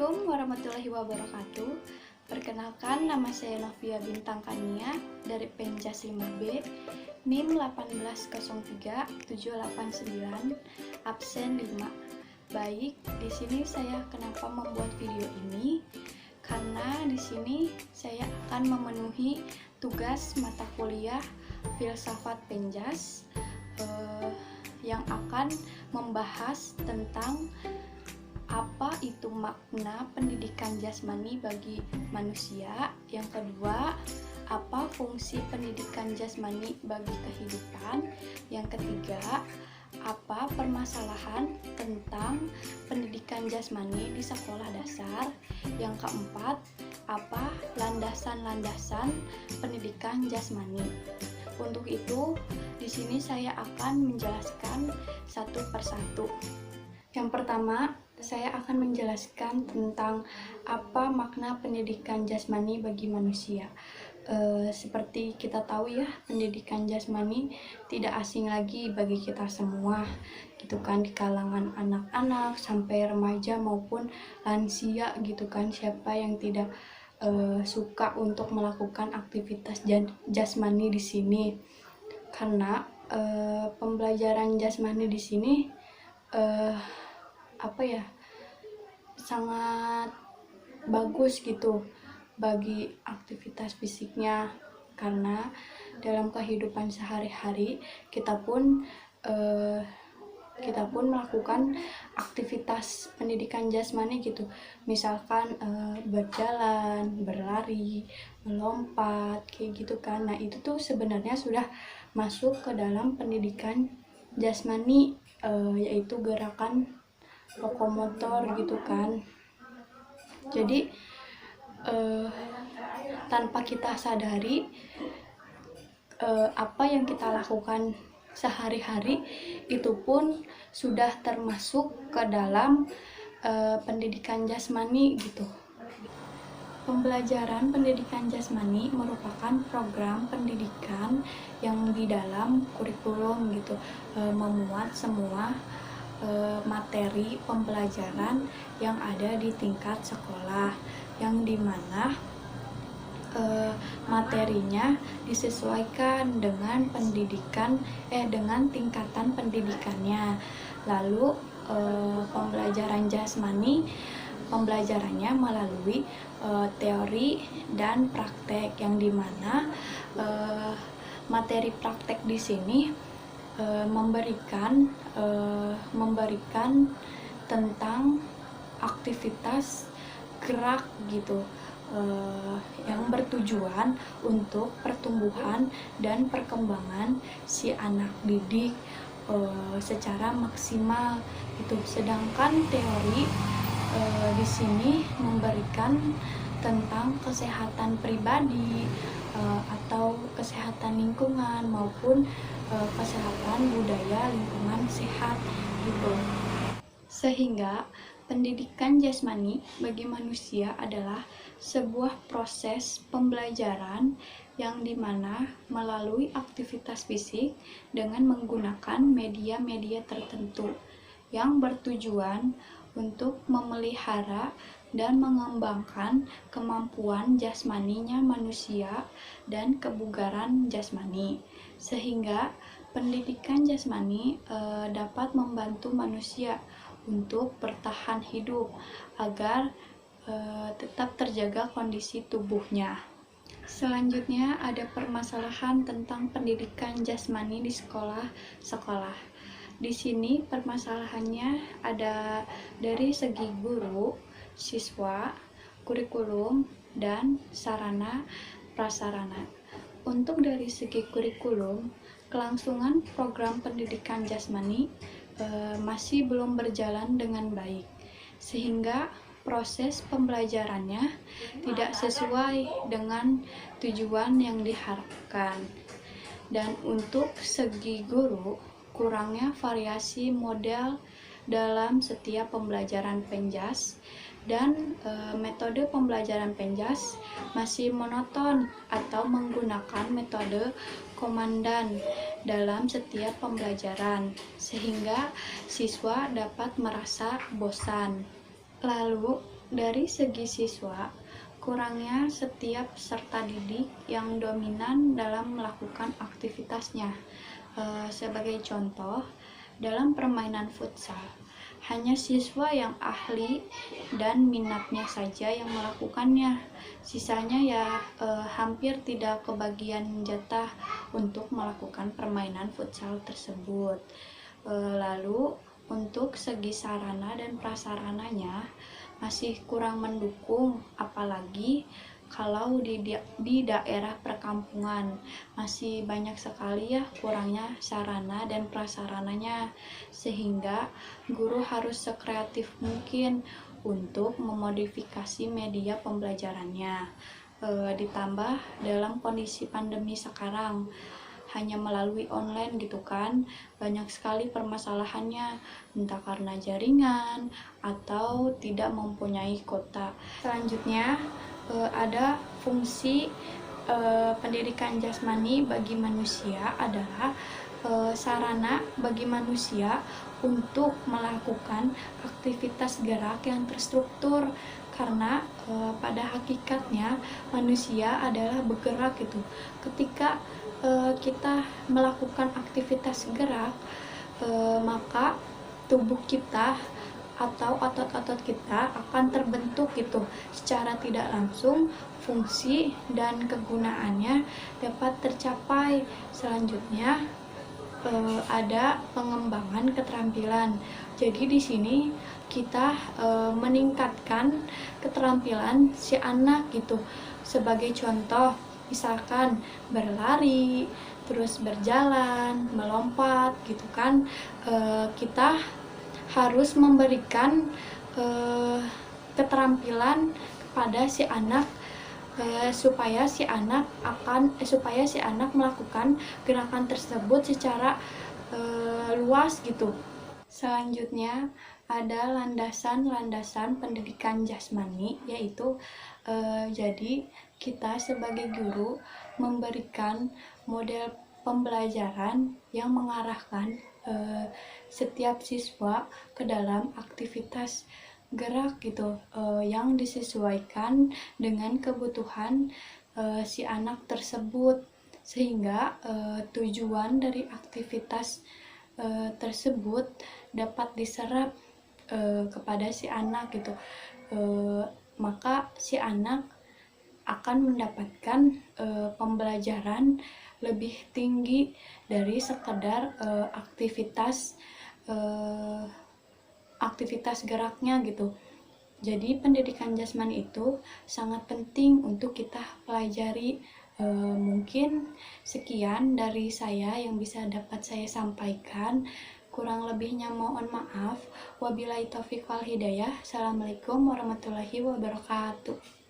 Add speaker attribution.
Speaker 1: Assalamualaikum warahmatullahi wabarakatuh. Perkenalkan, nama saya Novia Bintang Kania dari Penjas 5B, NIM 1803789, absen 5. Baik, di sini saya kenapa membuat video ini? Karena di sini saya akan memenuhi tugas mata kuliah Filsafat Penjas yang akan membahas tentang apa itu makna pendidikan jasmani bagi manusia. Yang kedua, apa fungsi pendidikan jasmani bagi kehidupan. Yang ketiga, apa permasalahan tentang pendidikan jasmani di sekolah dasar. Yang keempat, apa landasan-landasan pendidikan jasmani. Untuk itu, di sini saya akan menjelaskan satu persatu. Yang pertama, saya akan menjelaskan tentang apa makna pendidikan jasmani bagi manusia. Seperti kita tahu ya, pendidikan jasmani tidak asing lagi bagi kita semua, gitu kan, di kalangan anak-anak sampai remaja maupun lansia, gitu kan. Siapa yang tidak suka untuk melakukan aktivitas jasmani di sini? Karena pembelajaran jasmani di sini sangat bagus gitu bagi aktivitas fisiknya, karena dalam kehidupan sehari-hari kita pun melakukan aktivitas pendidikan jasmani gitu, misalkan berjalan, berlari, melompat, kayak gitu kan. Nah, itu tuh sebenarnya sudah masuk ke dalam pendidikan jasmani, yaitu gerakan lokomotor gitu kan. Jadi tanpa kita sadari, apa yang kita lakukan sehari-hari itu pun sudah termasuk ke dalam pendidikan jasmani gitu. Pembelajaran pendidikan jasmani merupakan program pendidikan yang di dalam kurikulum gitu, memuat semua materi pembelajaran yang ada di tingkat sekolah, yang dimana materinya disesuaikan dengan dengan tingkatan pendidikannya. Lalu pembelajaran jasmani, pembelajarannya melalui teori dan praktek, yang dimana materi praktek di sini memberikan tentang aktivitas gerak gitu, yang bertujuan untuk pertumbuhan dan perkembangan si anak didik secara maksimal gitu. Sedangkan teori di sini memberikan tentang kesehatan pribadi atau kesehatan lingkungan maupun kesehatan budaya lingkungan sehat gitu. Sehingga pendidikan jasmani bagi manusia adalah sebuah proses pembelajaran yang dimana melalui aktivitas fisik dengan menggunakan media-media tertentu yang bertujuan untuk memelihara dan mengembangkan kemampuan jasmaninya manusia dan kebugaran jasmani, sehingga pendidikan jasmani dapat membantu manusia untuk bertahan hidup agar tetap terjaga kondisi tubuhnya. Selanjutnya ada permasalahan tentang pendidikan jasmani di sekolah-sekolah. Di sini permasalahannya ada dari segi guru, siswa, kurikulum, dan sarana prasarana. Untuk dari segi kurikulum, kelangsungan program pendidikan jasmani masih belum berjalan dengan baik, sehingga proses pembelajarannya tidak sesuai dengan tujuan yang diharapkan. Dan untuk segi guru, kurangnya variasi model dalam setiap pembelajaran Penjas, dan metode pembelajaran Penjas masih monoton atau menggunakan metode komandan dalam setiap pembelajaran, sehingga siswa dapat merasa bosan. Lalu Dari segi siswa, kurangnya setiap peserta didik yang dominan dalam melakukan aktivitasnya. Sebagai contoh, dalam permainan futsal, hanya siswa yang ahli dan minatnya saja yang melakukannya. Sisanya ya hampir tidak kebagian jatah untuk melakukan permainan futsal tersebut. Lalu untuk segi sarana dan prasarananya masih kurang mendukung, apalagi kalau di daerah perkampungan masih banyak sekali ya kurangnya sarana dan prasarananya, sehingga guru harus sekreatif mungkin untuk memodifikasi media pembelajarannya. Ditambah dalam kondisi pandemi sekarang hanya melalui online gitu kan, banyak sekali permasalahannya, entah karena jaringan atau tidak mempunyai kuota. Selanjutnya ada fungsi pendidikan jasmani bagi manusia adalah sarana bagi manusia untuk melakukan aktivitas gerak yang terstruktur, karena pada hakikatnya manusia adalah bergerak gitu. Ketika kita melakukan aktivitas gerak, maka tubuh kita atau otot-otot kita akan terbentuk gitu secara tidak langsung, fungsi dan kegunaannya dapat tercapai. Selanjutnya ada pengembangan keterampilan. Jadi di sini kita meningkatkan keterampilan si anak gitu. Sebagai contoh, misalkan berlari, terus berjalan, melompat gitu kan, kita harus memberikan keterampilan kepada si anak supaya si anak melakukan gerakan tersebut secara luas gitu. Selanjutnya ada landasan-landasan pendidikan jasmani, yaitu jadi kita sebagai guru memberikan model pembelajaran yang mengarahkan setiap siswa ke dalam aktivitas gerak gitu, yang disesuaikan dengan kebutuhan si anak tersebut, sehingga tujuan dari aktivitas tersebut dapat diserap kepada si anak gitu. Maka si anak akan mendapatkan pembelajaran lebih tinggi dari sekedar aktivitas geraknya gitu. Jadi pendidikan jasmani itu sangat penting untuk kita pelajari. Mungkin sekian dari saya yang bisa dapat saya sampaikan. Kurang lebihnya mohon maaf. Wabillahi taufiq wal hidayah. Assalamualaikum warahmatullahi wabarakatuh.